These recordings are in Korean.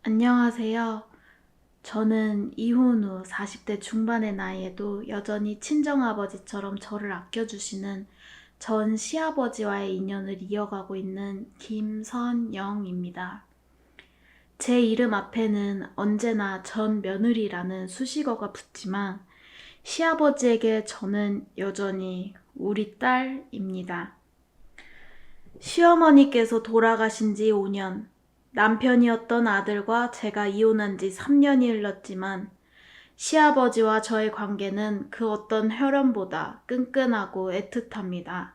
안녕하세요. 저는 이혼 후 40대 중반의 나이에도 여전히 친정아버지처럼 저를 아껴주시는 전 시아버지와의 인연을 이어가고 있는 김선영입니다. 제 이름 앞에는 언제나 전 며느리라는 수식어가 붙지만 시아버지에게 저는 여전히 우리 딸입니다. 시어머니께서 돌아가신 지 5년, 남편이었던 아들과 제가 이혼한 지 3년이 흘렀지만 시아버지와 저의 관계는 그 어떤 혈연보다 끈끈하고 애틋합니다.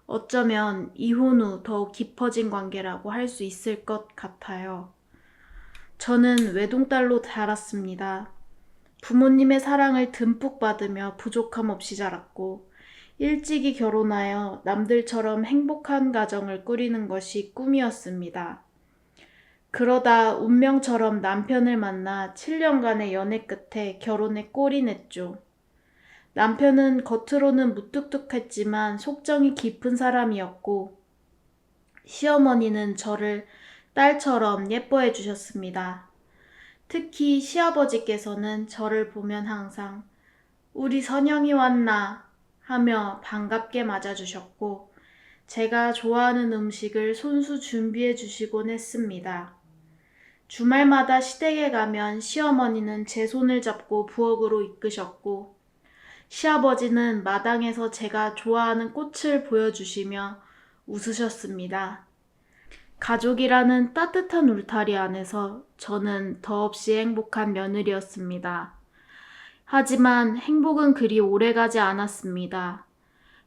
어쩌면 이혼 후 더욱 깊어진 관계라고 할 수 있을 것 같아요. 저는 외동딸로 자랐습니다. 부모님의 사랑을 듬뿍 받으며 부족함 없이 자랐고 일찍이 결혼하여 남들처럼 행복한 가정을 꾸리는 것이 꿈이었습니다. 그러다 운명처럼 남편을 만나 7년간의 연애 끝에 결혼에 꼴이 냈죠. 남편은 겉으로는 무뚝뚝했지만 속정이 깊은 사람이었고 시어머니는 저를 딸처럼 예뻐해 주셨습니다. 특히 시아버지께서는 저를 보면 항상 우리 선영이 왔나 하며 반갑게 맞아주셨고 제가 좋아하는 음식을 손수 준비해 주시곤 했습니다. 주말마다 시댁에 가면 시어머니는 제 손을 잡고 부엌으로 이끄셨고 시아버지는 마당에서 제가 좋아하는 꽃을 보여주시며 웃으셨습니다. 가족이라는 따뜻한 울타리 안에서 저는 더없이 행복한 며느리였습니다. 하지만 행복은 그리 오래가지 않았습니다.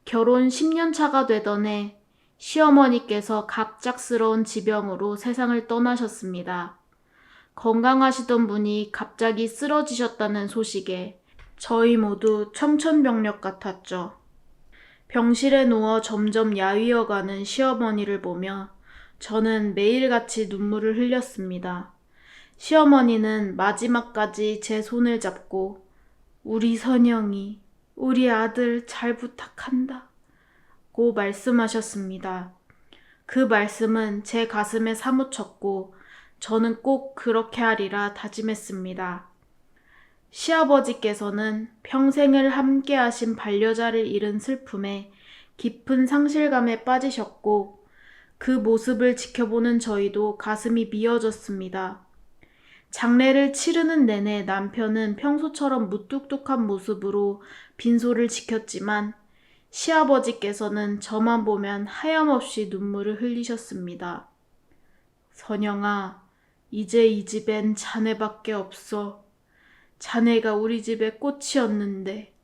결혼 10년 차가 되던 해 시어머니께서 갑작스러운 지병으로 세상을 떠나셨습니다. 건강하시던 분이 갑자기 쓰러지셨다는 소식에 저희 모두 청천벽력 같았죠. 병실에 누워 점점 야위어가는 시어머니를 보며 저는 매일같이 눈물을 흘렸습니다. 시어머니는 마지막까지 제 손을 잡고 우리 선영이, 우리 아들 잘 부탁한다 고 말씀하셨습니다. 그 말씀은 제 가슴에 사무쳤고 저는 꼭 그렇게 하리라 다짐했습니다. 시아버지께서는 평생을 함께하신 반려자를 잃은 슬픔에 깊은 상실감에 빠지셨고 그 모습을 지켜보는 저희도 가슴이 미어졌습니다. 장례를 치르는 내내 남편은 평소처럼 무뚝뚝한 모습으로 빈소를 지켰지만 시아버지께서는 저만 보면 하염없이 눈물을 흘리셨습니다. 선영아, 이제 이 집엔 자네밖에 없어. 자네가 우리 집의 꽃이었는데.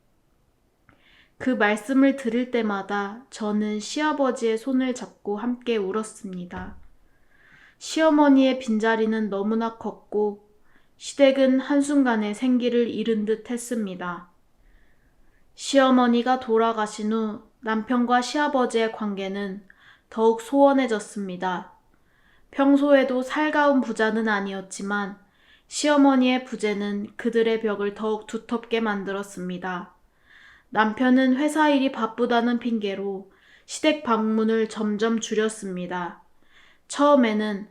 그 말씀을 들을 때마다 저는 시아버지의 손을 잡고 함께 울었습니다. 시어머니의 빈자리는 너무나 컸고 시댁은 한순간에 생기를 잃은 듯 했습니다. 시어머니가 돌아가신 후 남편과 시아버지의 관계는 더욱 소원해졌습니다. 평소에도 살가운 부자는 아니었지만 시어머니의 부재는 그들의 벽을 더욱 두텁게 만들었습니다. 남편은 회사 일이 바쁘다는 핑계로 시댁 방문을 점점 줄였습니다. 처음에는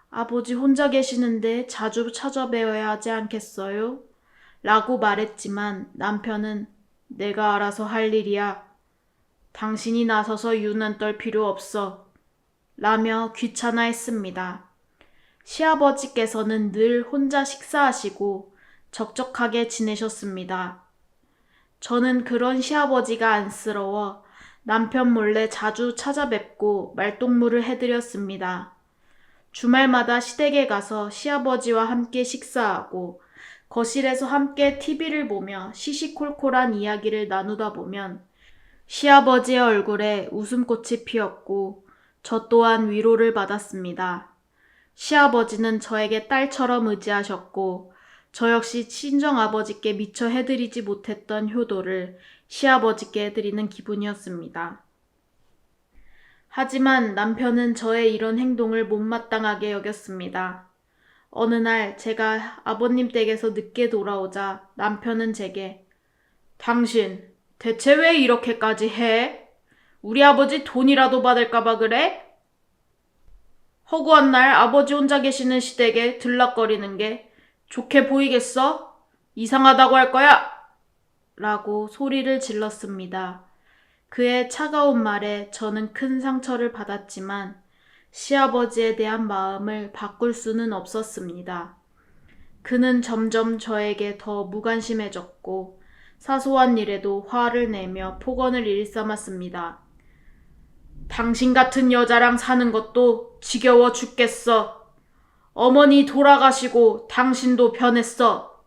아버지 혼자 계시는데 자주 찾아뵈어야 하지 않겠어요? 라고 말했지만 남편은 내가 알아서 할 일이야. 당신이 나서서 유난 떨 필요 없어. 라며 귀찮아했습니다. 시아버지께서는 늘 혼자 식사하시고 적적하게 지내셨습니다. 저는 그런 시아버지가 안쓰러워 남편 몰래 자주 찾아뵙고 말동무를 해드렸습니다. 주말마다 시댁에 가서 시아버지와 함께 식사하고 거실에서 함께 TV를 보며 시시콜콜한 이야기를 나누다 보면 시아버지의 얼굴에 웃음꽃이 피었고 저 또한 위로를 받았습니다. 시아버지는 저에게 딸처럼 의지하셨고 저 역시 친정아버지께 미처 해드리지 못했던 효도를 시아버지께 해드리는 기분이었습니다. 하지만 남편은 저의 이런 행동을 못마땅하게 여겼습니다. 어느 날 제가 아버님 댁에서 늦게 돌아오자 남편은 제게 당신 대체 왜 이렇게까지 해? 우리 아버지 돈이라도 받을까봐 그래? 허구한 날 아버지 혼자 계시는 시댁에 들락거리는 게 좋게 보이겠어? 이상하다고 할 거야! 라고 소리를 질렀습니다. 그의 차가운 말에 저는 큰 상처를 받았지만 시아버지에 대한 마음을 바꿀 수는 없었습니다. 그는 점점 저에게 더 무관심해졌고 사소한 일에도 화를 내며 폭언을 일삼았습니다. 당신 같은 여자랑 사는 것도 지겨워 죽겠어. 어머니 돌아가시고 당신도 변했어.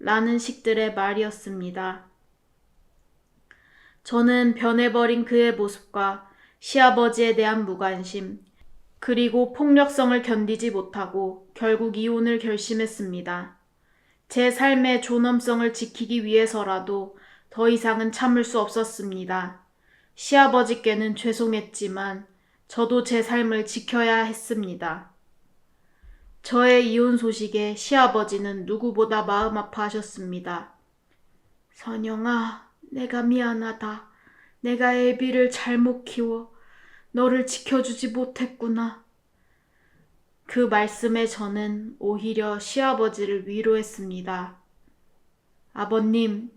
라는 식들의 말이었습니다. 저는 변해버린 그의 모습과 시아버지에 대한 무관심, 그리고 폭력성을 견디지 못하고 결국 이혼을 결심했습니다. 제 삶의 존엄성을 지키기 위해서라도 더 이상은 참을 수 없었습니다. 시아버지께는 죄송했지만 저도 제 삶을 지켜야 했습니다. 저의 이혼 소식에 시아버지는 누구보다 마음 아파하셨습니다. 선영아, 내가 미안하다. 내가 애비를 잘못 키워 너를 지켜주지 못했구나. 그 말씀에 저는 오히려 시아버지를 위로했습니다. 아버님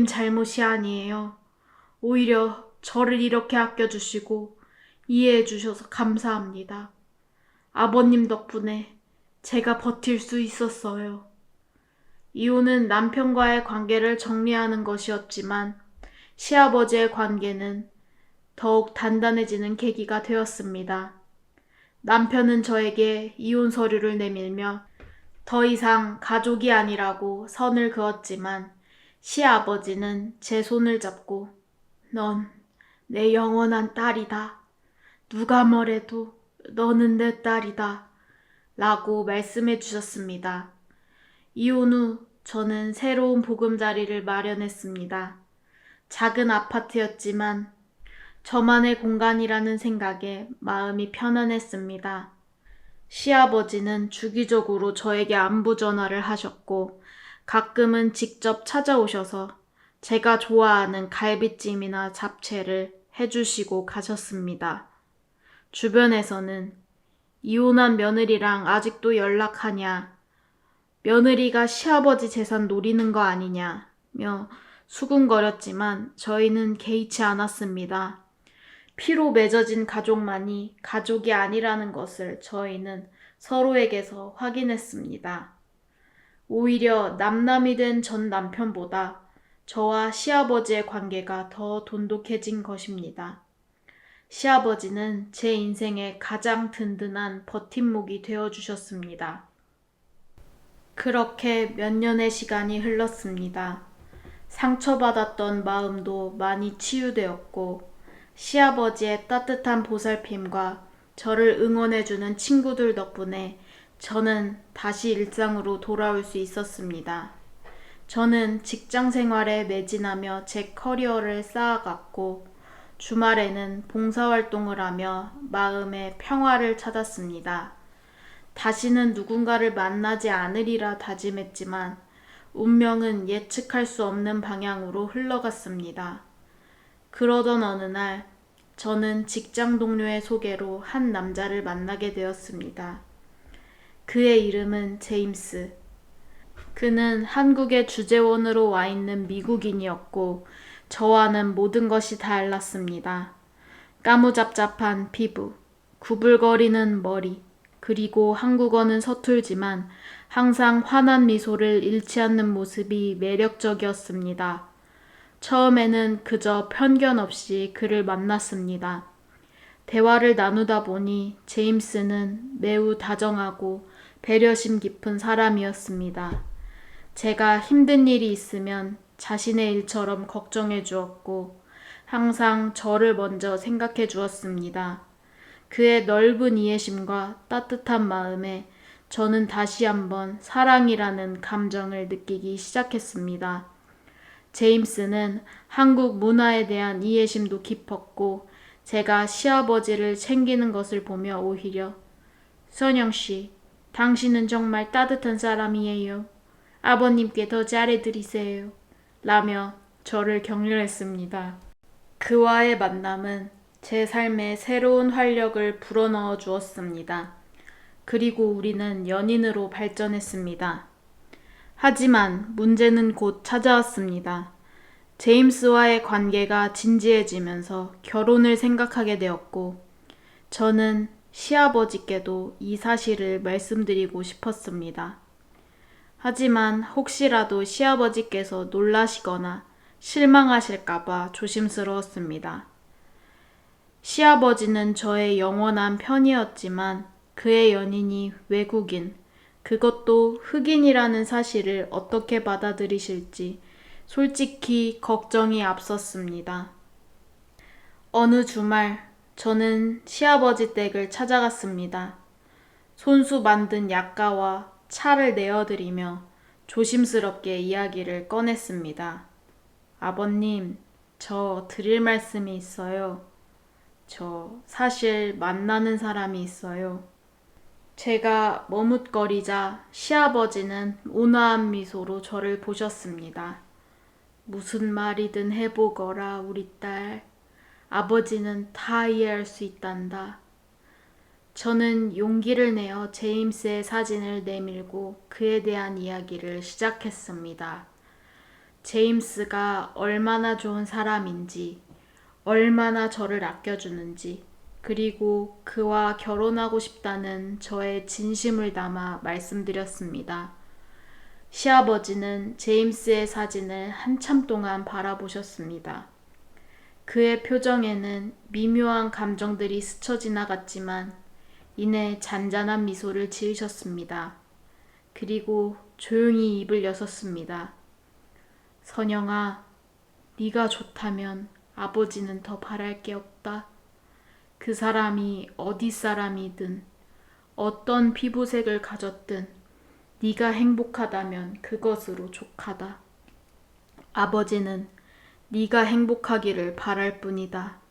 잘못이 아니에요. 오히려 저를 이렇게 아껴주시고 이해해주셔서 감사합니다. 아버님 덕분에 제가 버틸 수 있었어요. 이혼은 남편과의 관계를 정리하는 것이었지만 시아버지의 관계는 더욱 단단해지는 계기가 되었습니다. 남편은 저에게 이혼 서류를 내밀며 더 이상 가족이 아니라고 선을 그었지만 시아버지는 제 손을 잡고 넌 내 영원한 딸이다. 누가 뭐래도 너는 내 딸이다. 라고 말씀해 주셨습니다. 이혼 후 저는 새로운 보금자리를 마련했습니다. 작은 아파트였지만 저만의 공간이라는 생각에 마음이 편안했습니다. 시아버지는 주기적으로 저에게 안부 전화를 하셨고 가끔은 직접 찾아오셔서 제가 좋아하는 갈비찜이나 잡채를 해주시고 가셨습니다. 주변에서는 이혼한 며느리랑 아직도 연락하냐, 며느리가 시아버지 재산 노리는 거 아니냐며 수군거렸지만 저희는 개의치 않았습니다. 피로 맺어진 가족만이 가족이 아니라는 것을 저희는 서로에게서 확인했습니다. 오히려 남남이 된 전 남편보다 저와 시아버지의 관계가 더 돈독해진 것입니다. 시아버지는 제 인생의 가장 든든한 버팀목이 되어주셨습니다. 그렇게 몇 년의 시간이 흘렀습니다. 상처받았던 마음도 많이 치유되었고 시아버지의 따뜻한 보살핌과 저를 응원해주는 친구들 덕분에 저는 다시 일상으로 돌아올 수 있었습니다. 저는 직장 생활에 매진하며 제 커리어를 쌓아갔고 주말에는 봉사활동을 하며 마음의 평화를 찾았습니다. 다시는 누군가를 만나지 않으리라 다짐했지만 운명은 예측할 수 없는 방향으로 흘러갔습니다. 그러던 어느 날 저는 직장 동료의 소개로 한 남자를 만나게 되었습니다. 그의 이름은 제임스. 그는 한국의 주재원으로 와 있는 미국인이었고 저와는 모든 것이 달랐습니다. 까무잡잡한 피부, 구불거리는 머리, 그리고 한국어는 서툴지만 항상 환한 미소를 잃지 않는 모습이 매력적이었습니다. 처음에는 그저 편견 없이 그를 만났습니다. 대화를 나누다 보니 제임스는 매우 다정하고 배려심 깊은 사람이었습니다. 제가 힘든 일이 있으면 자신의 일처럼 걱정해 주었고 항상 저를 먼저 생각해 주었습니다. 그의 넓은 이해심과 따뜻한 마음에 저는 다시 한번 사랑이라는 감정을 느끼기 시작했습니다. 제임스는 한국 문화에 대한 이해심도 깊었고 제가 시아버지를 챙기는 것을 보며 오히려 선영씨, 당신은 정말 따뜻한 사람이에요. 아버님께 더 잘해드리세요. 라며 저를 격려했습니다. 그와의 만남은 제 삶에 새로운 활력을 불어넣어 주었습니다. 그리고 우리는 연인으로 발전했습니다. 하지만 문제는 곧 찾아왔습니다. 제임스와의 관계가 진지해지면서 결혼을 생각하게 되었고, 저는 시아버지께도 이 사실을 말씀드리고 싶었습니다. 하지만 혹시라도 시아버지께서 놀라시거나 실망하실까봐 조심스러웠습니다. 시아버지는 저의 영원한 편이었지만 그의 연인이 외국인, 그것도 흑인이라는 사실을 어떻게 받아들이실지 솔직히 걱정이 앞섰습니다. 어느 주말 저는 시아버지 댁을 찾아갔습니다. 손수 만든 약과와 차를 내어드리며 조심스럽게 이야기를 꺼냈습니다. 아버님, 저 드릴 말씀이 있어요. 저 사실 만나는 사람이 있어요. 제가 머뭇거리자 시아버지는 온화한 미소로 저를 보셨습니다. 무슨 말이든 해보거라, 우리 딸. 아버지는 다 이해할 수 있단다. 저는 용기를 내어 제임스의 사진을 내밀고 그에 대한 이야기를 시작했습니다. 제임스가 얼마나 좋은 사람인지, 얼마나 저를 아껴주는지, 그리고 그와 결혼하고 싶다는 저의 진심을 담아 말씀드렸습니다. 시아버지는 제임스의 사진을 한참 동안 바라보셨습니다. 그의 표정에는 미묘한 감정들이 스쳐 지나갔지만 이내 잔잔한 미소를 지으셨습니다. 그리고 조용히 입을 여섰습니다. 선영아, 네가 좋다면 아버지는 더 바랄 게 없다. 그 사람이 어디 사람이든 어떤 피부색을 가졌든 네가 행복하다면 그것으로 족하다. 아버지는 네가 행복하기를 바랄 뿐이다.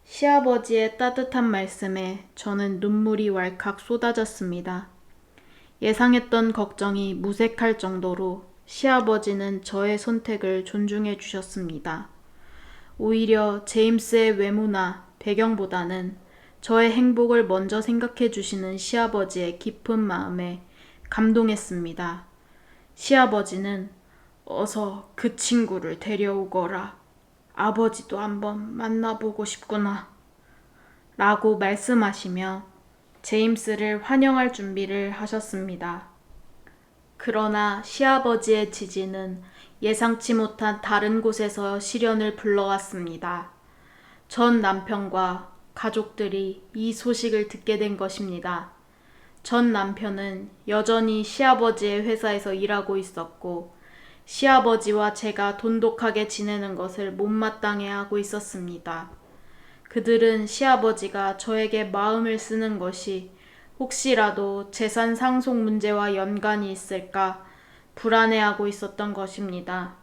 시아버지의 따뜻한 말씀에 저는 눈물이 왈칵 쏟아졌습니다. 예상했던 걱정이 무색할 정도로 시아버지는 저의 선택을 존중해 주셨습니다. 오히려 제임스의 외모나 배경보다는 저의 행복을 먼저 생각해 주시는 시아버지의 깊은 마음에 감동했습니다. 시아버지는 어서 그 친구를 데려오거라. 아버지도 한번 만나보고 싶구나. 라고 말씀하시며 제임스를 환영할 준비를 하셨습니다. 그러나 시아버지의 지지는 예상치 못한 다른 곳에서 시련을 불러왔습니다. 전 남편과 가족들이 이 소식을 듣게 된 것입니다. 전 남편은 여전히 시아버지의 회사에서 일하고 있었고 시아버지와 제가 돈독하게 지내는 것을 못마땅해 하고 있었습니다. 그들은 시아버지가 저에게 마음을 쓰는 것이 혹시라도 재산 상속 문제와 연관이 있을까 불안해하고 있었던 것입니다.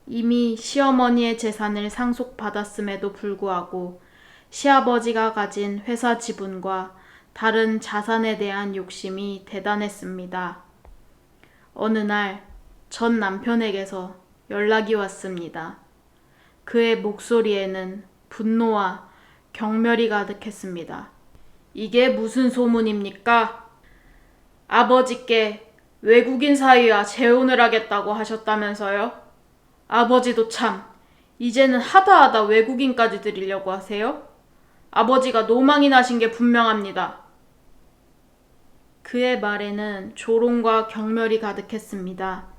이미 시어머니의 재산을 상속받았음에도 불구하고 시아버지가 가진 회사 지분과 다른 자산에 대한 욕심이 대단했습니다. 어느 날 전 남편에게서 연락이 왔습니다. 그의 목소리에는 분노와 경멸이 가득했습니다. 이게 무슨 소문입니까? 아버지께 외국인 사위와 재혼을 하겠다고 하셨다면서요? 아버지도 참, 이제는 하다하다 외국인까지 들이려고 하세요? 아버지가 노망이 나신 게 분명합니다. 그의 말에는 조롱과 경멸이 가득했습니다.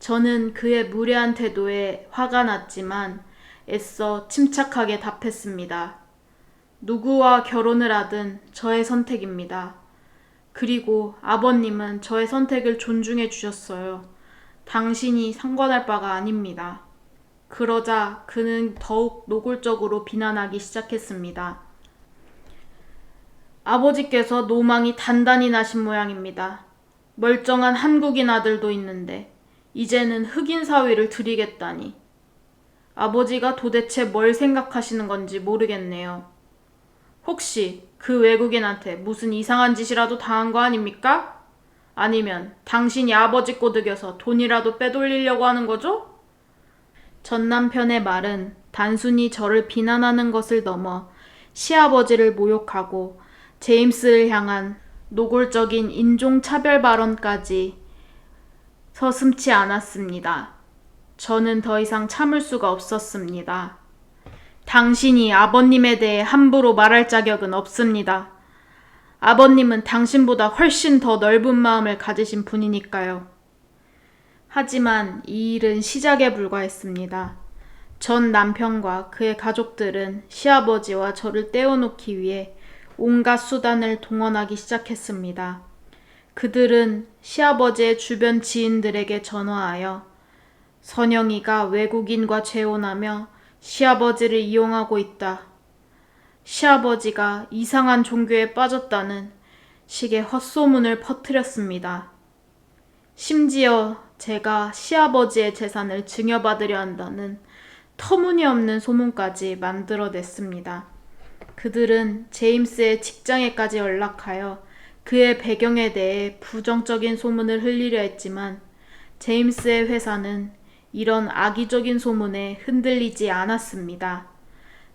저는 그의 무례한 태도에 화가 났지만 애써 침착하게 답했습니다. 누구와 결혼을 하든 저의 선택입니다. 그리고 아버님은 저의 선택을 존중해 주셨어요. 당신이 상관할 바가 아닙니다. 그러자 그는 더욱 노골적으로 비난하기 시작했습니다. 아버지께서 노망이 단단히 나신 모양입니다. 멀쩡한 한국인 아들도 있는데 이제는 흑인 사위를 드리겠다니. 아버지가 도대체 뭘 생각하시는 건지 모르겠네요. 혹시 그 외국인한테 무슨 이상한 짓이라도 당한 거 아닙니까? 아니면 당신이 아버지 꼬드겨서 돈이라도 빼돌리려고 하는 거죠? 전 남편의 말은 단순히 저를 비난하는 것을 넘어 시아버지를 모욕하고 제임스를 향한 노골적인 인종차별 발언까지 서슴지 않았습니다. 저는 더 이상 참을 수가 없었습니다. 당신이 아버님에 대해 함부로 말할 자격은 없습니다. 아버님은 당신보다 훨씬 더 넓은 마음을 가지신 분이니까요. 하지만 이 일은 시작에 불과했습니다. 전 남편과 그의 가족들은 시아버지와 저를 떼어놓기 위해 온갖 수단을 동원하기 시작했습니다. 그들은 시아버지의 주변 지인들에게 전화하여 선영이가 외국인과 재혼하며 시아버지를 이용하고 있다. 시아버지가 이상한 종교에 빠졌다는 식의 헛소문을 퍼뜨렸습니다. 심지어 제가 시아버지의 재산을 증여받으려 한다는 터무니없는 소문까지 만들어냈습니다. 그들은 제임스의 직장에까지 연락하여 그의 배경에 대해 부정적인 소문을 흘리려 했지만 제임스의 회사는 이런 악의적인 소문에 흔들리지 않았습니다.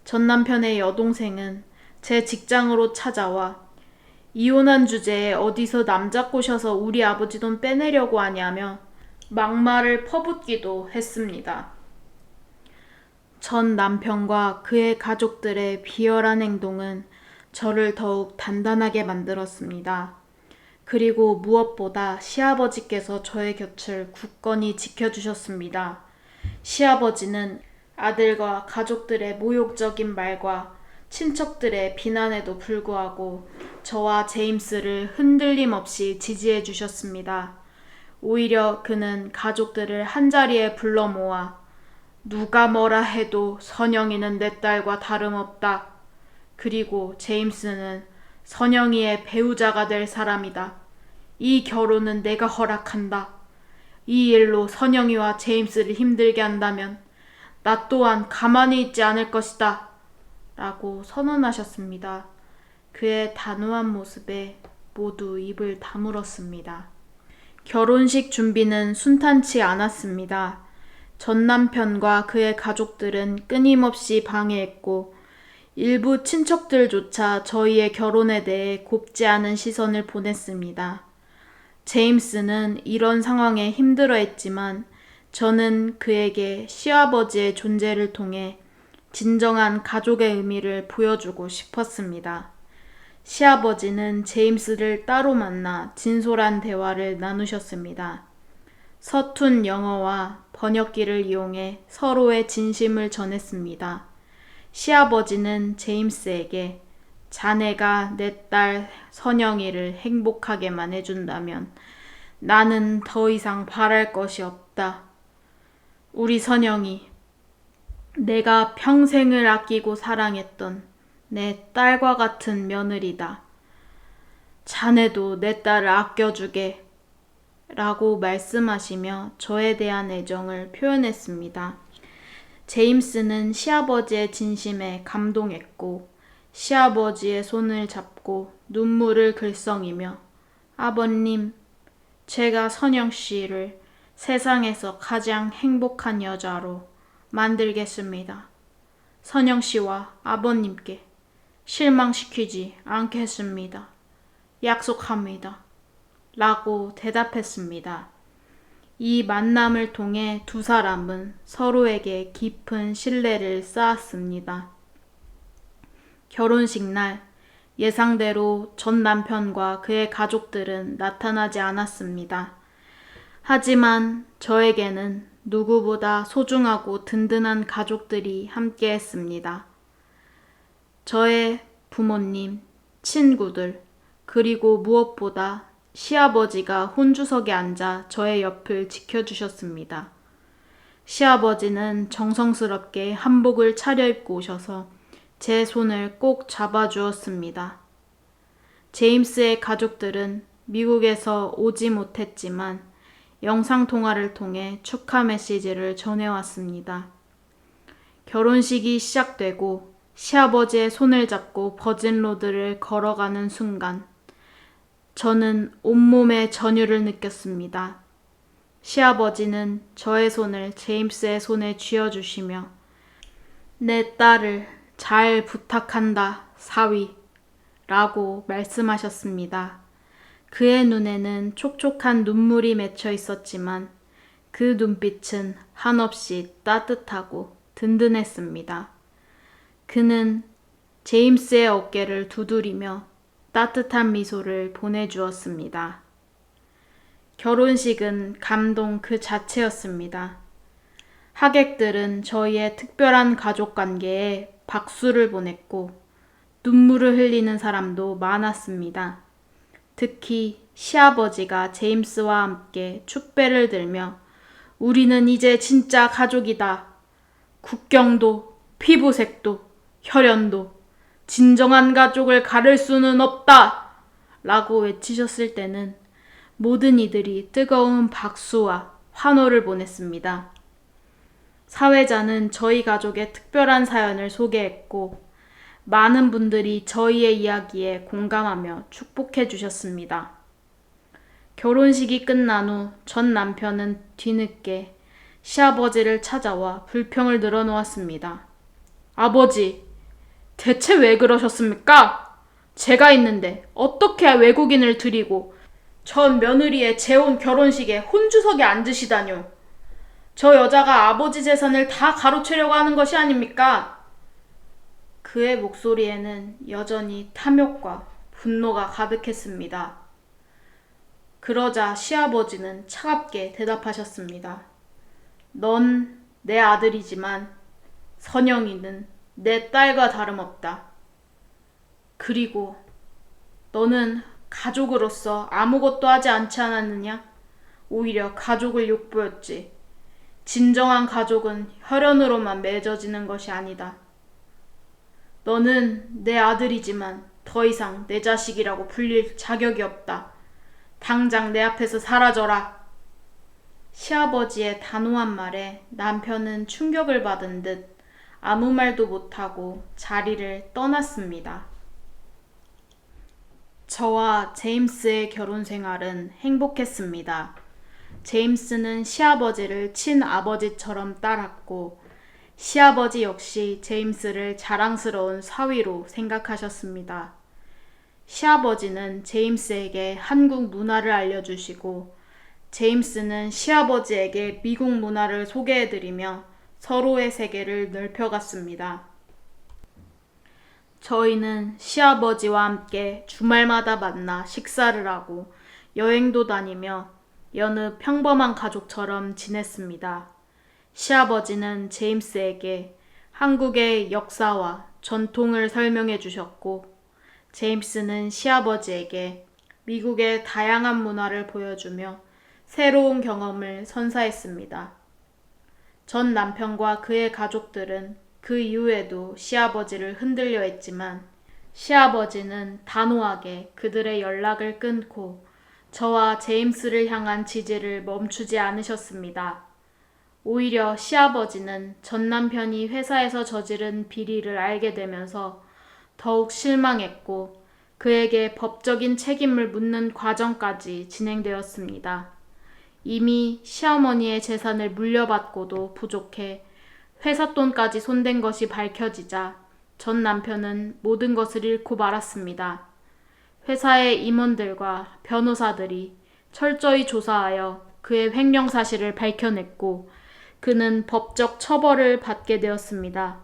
전 남편의 여동생은 제 직장으로 찾아와 이혼한 주제에 어디서 남자 꼬셔서 우리 아버지 돈 빼내려고 하냐며 막말을 퍼붓기도 했습니다. 전 남편과 그의 가족들의 비열한 행동은 저를 더욱 단단하게 만들었습니다. 그리고 무엇보다 시아버지께서 저의 곁을 굳건히 지켜주셨습니다. 시아버지는 아들과 가족들의 모욕적인 말과 친척들의 비난에도 불구하고 저와 제임스를 흔들림 없이 지지해 주셨습니다. 오히려 그는 가족들을 한자리에 불러 모아 누가 뭐라 해도 선영이는 내 딸과 다름없다. 그리고 제임스는 선영이의 배우자가 될 사람이다. 이 결혼은 내가 허락한다. 이 일로 선영이와 제임스를 힘들게 한다면 나 또한 가만히 있지 않을 것이다. 라고 선언하셨습니다. 그의 단호한 모습에 모두 입을 다물었습니다. 결혼식 준비는 순탄치 않았습니다. 전 남편과 그의 가족들은 끊임없이 방해했고 일부 친척들조차 저희의 결혼에 대해 곱지 않은 시선을 보냈습니다. 제임스는 이런 상황에 힘들어했지만 저는 그에게 시아버지의 존재를 통해 진정한 가족의 의미를 보여주고 싶었습니다. 시아버지는 제임스를 따로 만나 진솔한 대화를 나누셨습니다. 서툰 영어와 번역기를 이용해 서로의 진심을 전했습니다. 시아버지는 제임스에게 자네가 내 딸 선영이를 행복하게만 해준다면 나는 더 이상 바랄 것이 없다. 우리 선영이 내가 평생을 아끼고 사랑했던 내 딸과 같은 며느리다. 자네도 내 딸을 아껴주게 라고 말씀하시며 저에 대한 애정을 표현했습니다. 제임스는 시아버지의 진심에 감동했고 시아버지의 손을 잡고 눈물을 글썽이며 아버님, 제가 선영 씨를 세상에서 가장 행복한 여자로 만들겠습니다. 선영 씨와 아버님께 실망시키지 않겠습니다. 약속합니다. 라고 대답했습니다. 이 만남을 통해 두 사람은 서로에게 깊은 신뢰를 쌓았습니다. 결혼식 날 예상대로 전 남편과 그의 가족들은 나타나지 않았습니다. 하지만 저에게는 누구보다 소중하고 든든한 가족들이 함께했습니다. 저의 부모님, 친구들, 그리고 무엇보다 시아버지가 혼주석에 앉아 저의 옆을 지켜주셨습니다. 시아버지는 정성스럽게 한복을 차려입고 오셔서 제 손을 꼭 잡아주었습니다. 제임스의 가족들은 미국에서 오지 못했지만 영상통화를 통해 축하 메시지를 전해왔습니다. 결혼식이 시작되고 시아버지의 손을 잡고 버진로드를 걸어가는 순간 저는 온몸에 전율을 느꼈습니다. 시아버지는 저의 손을 제임스의 손에 쥐어주시며 내 딸을 잘 부탁한다, 사위. 라고 말씀하셨습니다. 그의 눈에는 촉촉한 눈물이 맺혀 있었지만 그 눈빛은 한없이 따뜻하고 든든했습니다. 그는 제임스의 어깨를 두드리며 따뜻한 미소를 보내주었습니다. 결혼식은 감동 그 자체였습니다. 하객들은 저희의 특별한 가족 관계에 박수를 보냈고 눈물을 흘리는 사람도 많았습니다. 특히 시아버지가 제임스와 함께 축배를 들며 우리는 이제 진짜 가족이다. 국경도, 피부색도, 혈연도 진정한 가족을 가를 수는 없다. 라고 외치셨을 때는 모든 이들이 뜨거운 박수와 환호를 보냈습니다. 사회자는 저희 가족의 특별한 사연을 소개했고 많은 분들이 저희의 이야기에 공감하며 축복해 주셨습니다. 결혼식이 끝난 후 전 남편은 뒤늦게 시아버지를 찾아와 불평을 늘어놓았습니다. 아버지, 대체 왜 그러셨습니까? 제가 있는데 어떻게 외국인을 들이고 전 며느리의 재혼 결혼식에 혼주석에 앉으시다뇨. 저 여자가 아버지 재산을 다 가로채려고 하는 것이 아닙니까? 그의 목소리에는 여전히 탐욕과 분노가 가득했습니다. 그러자 시아버지는 차갑게 대답하셨습니다. 넌 내 아들이지만 선영이는 내 딸과 다름없다. 그리고 너는 가족으로서 아무것도 하지 않지 않았느냐? 오히려 가족을 욕보였지. 진정한 가족은 혈연으로만 맺어지는 것이 아니다. 너는 내 아들이지만 더 이상 내 자식이라고 불릴 자격이 없다. 당장 내 앞에서 사라져라. 시아버지의 단호한 말에 남편은 충격을 받은 듯 아무 말도 못하고 자리를 떠났습니다. 저와 제임스의 결혼 생활은 행복했습니다. 제임스는 시아버지를 친아버지처럼 따랐고 시아버지 역시 제임스를 자랑스러운 사위로 생각하셨습니다. 시아버지는 제임스에게 한국 문화를 알려주시고 제임스는 시아버지에게 미국 문화를 소개해드리며 서로의 세계를 넓혀갔습니다. 저희는 시아버지와 함께 주말마다 만나 식사를 하고 여행도 다니며 여느 평범한 가족처럼 지냈습니다. 시아버지는 제임스에게 한국의 역사와 전통을 설명해 주셨고 제임스는 시아버지에게 미국의 다양한 문화를 보여주며 새로운 경험을 선사했습니다. 전 남편과 그의 가족들은 그 이후에도 시아버지를 흔들려 했지만 시아버지는 단호하게 그들의 연락을 끊고 저와 제임스를 향한 지지를 멈추지 않으셨습니다. 오히려 시아버지는 전 남편이 회사에서 저지른 비리를 알게 되면서 더욱 실망했고 그에게 법적인 책임을 묻는 과정까지 진행되었습니다. 이미 시어머니의 재산을 물려받고도 부족해 회사 돈까지 손댄 것이 밝혀지자 전 남편은 모든 것을 잃고 말았습니다. 회사의 임원들과 변호사들이 철저히 조사하여 그의 횡령 사실을 밝혀냈고 그는 법적 처벌을 받게 되었습니다.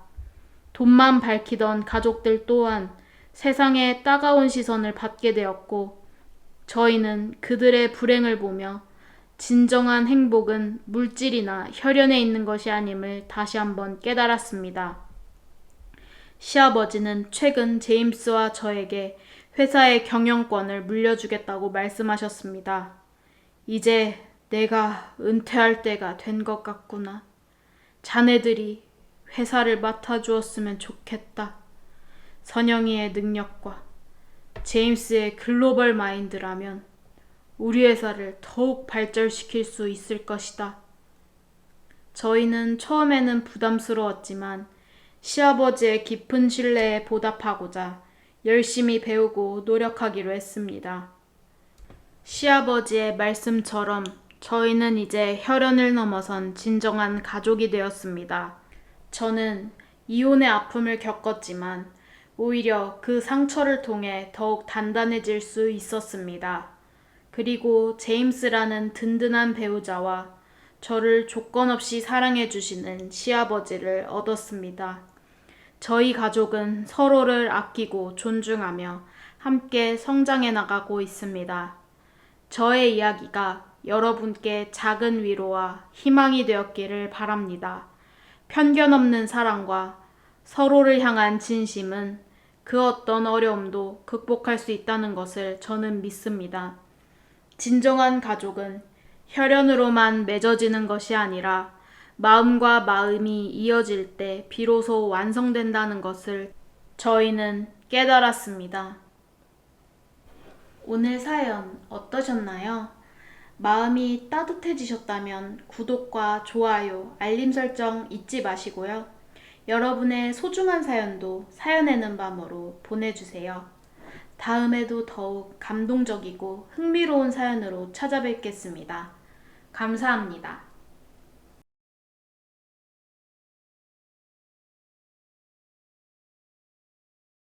돈만 밝히던 가족들 또한 세상의 따가운 시선을 받게 되었고 저희는 그들의 불행을 보며 진정한 행복은 물질이나 혈연에 있는 것이 아님을 다시 한번 깨달았습니다. 시아버지는 최근 제임스와 저에게 회사의 경영권을 물려주겠다고 말씀하셨습니다. 이제 내가 은퇴할 때가 된 것 같구나. 자네들이 회사를 맡아주었으면 좋겠다. 선영이의 능력과 제임스의 글로벌 마인드라면 우리 회사를 더욱 발전시킬 수 있을 것이다. 저희는 처음에는 부담스러웠지만 시아버지의 깊은 신뢰에 보답하고자 열심히 배우고 노력하기로 했습니다. 시아버지의 말씀처럼 저희는 이제 혈연을 넘어선 진정한 가족이 되었습니다. 저는 이혼의 아픔을 겪었지만 오히려 그 상처를 통해 더욱 단단해질 수 있었습니다. 그리고 제임스라는 든든한 배우자와 저를 조건 없이 사랑해주시는 시아버지를 얻었습니다. 저희 가족은 서로를 아끼고 존중하며 함께 성장해 나가고 있습니다. 저의 이야기가 여러분께 작은 위로와 희망이 되었기를 바랍니다. 편견 없는 사랑과 서로를 향한 진심은 그 어떤 어려움도 극복할 수 있다는 것을 저는 믿습니다. 진정한 가족은 혈연으로만 맺어지는 것이 아니라 마음과 마음이 이어질 때 비로소 완성된다는 것을 저희는 깨달았습니다. 오늘 사연 어떠셨나요? 마음이 따뜻해지셨다면 구독과 좋아요, 알림 설정 잊지 마시고요. 여러분의 소중한 사연도 사연에는 밤으로 보내주세요. 다음에도 더욱 감동적이고 흥미로운 사연으로 찾아뵙겠습니다. 감사합니다.